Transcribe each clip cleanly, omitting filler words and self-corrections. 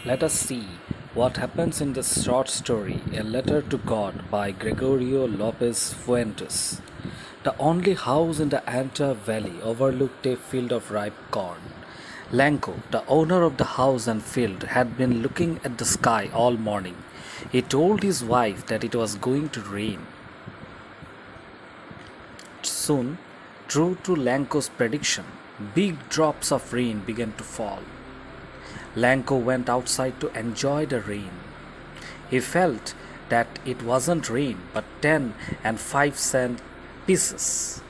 Let us see what happens in this short story, A Letter to God by Gregorio Lopez Fuentes. The only house in the entire valley overlooked a field of ripe corn. Lanco, the owner of the house and field, had been looking at the sky all morning. He told his wife that it was going to rain. Soon, true to Lanco's prediction, big drops of rain began to fall. Lanco went outside to enjoy the rain. He felt that it wasn't rain but 10 and 5 cent pieces.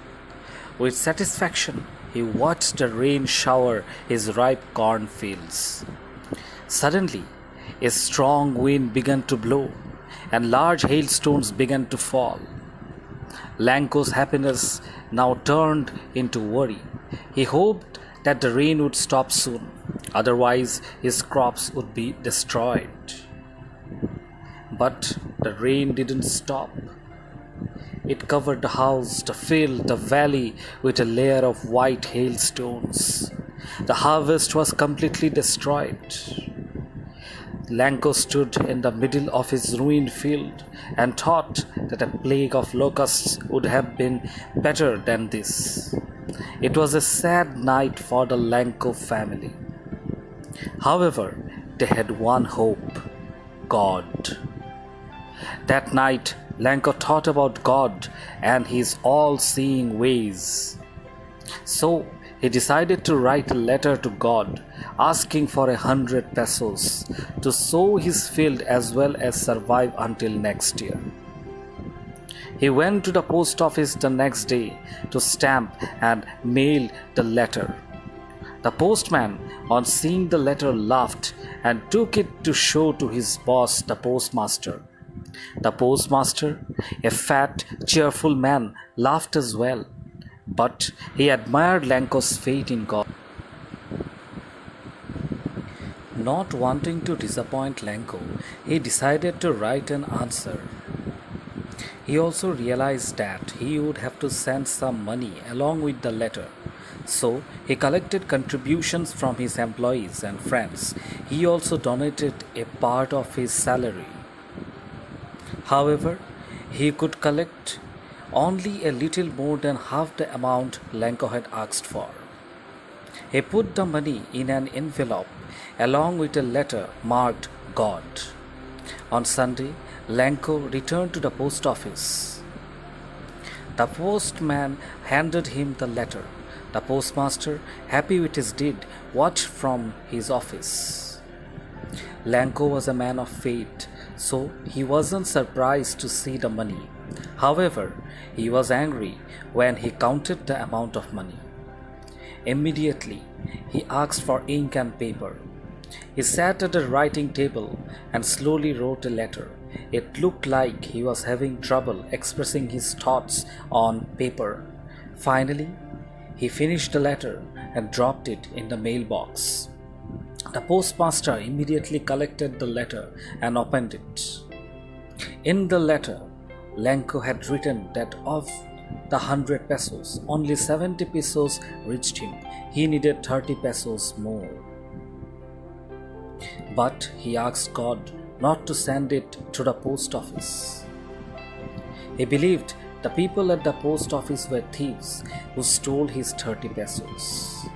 With satisfaction, he watched the rain shower his ripe corn fields. Suddenly, a strong wind began to blow, and large hailstones began to fall. Lanco's happiness now turned into worry. He hoped that the rain would stop soon, otherwise, his crops would be destroyed. But the rain didn't stop. It covered the house, the field, the valley with a layer of white hailstones. The harvest was completely destroyed. Lanco stood in the middle of his ruined field and thought that a plague of locusts would have been better than this. It was a sad night for the Lanco family. However, they had one hope: God. That night, Lanco thought about God and his all seeing ways. So, he decided to write a letter to God asking for 100 pesos to sow his field as well as survive until next year. He went to the post office the next day to stamp and mail the letter. The postman, on seeing the letter, laughed and took it to show to his boss, the postmaster. The postmaster, a fat, cheerful man, laughed as well, but he admired Lanco's faith in God. Not wanting to disappoint Lanco, he decided to write an answer. He also realized that he would have to send some money along with the letter. So he collected contributions from his employees and friends. He also donated a part of his salary. However, he could collect only a little more than half the amount Lanco had asked for. He put the money in an envelope along with a letter marked God. On Sunday, Lanco returned to the post office. The postman handed him the letter. The postmaster, happy with his deed, watched from his office. Lanco was a man of faith, so he wasn't surprised to see the money. However, he was angry when he counted the amount of money. Immediately, he asked for ink and paper. He sat at the writing table and slowly wrote a letter. It looked like he was having trouble expressing his thoughts on paper. Finally, he finished the letter and dropped it in the mailbox. The postmaster immediately collected the letter and opened it. In the letter, Lanco had written that of the 100 pesos, only 70 pesos reached him. He needed 30 pesos more. But he asked God not to send it to the post office. He believed the people at the post office were thieves who stole his 30 pesos.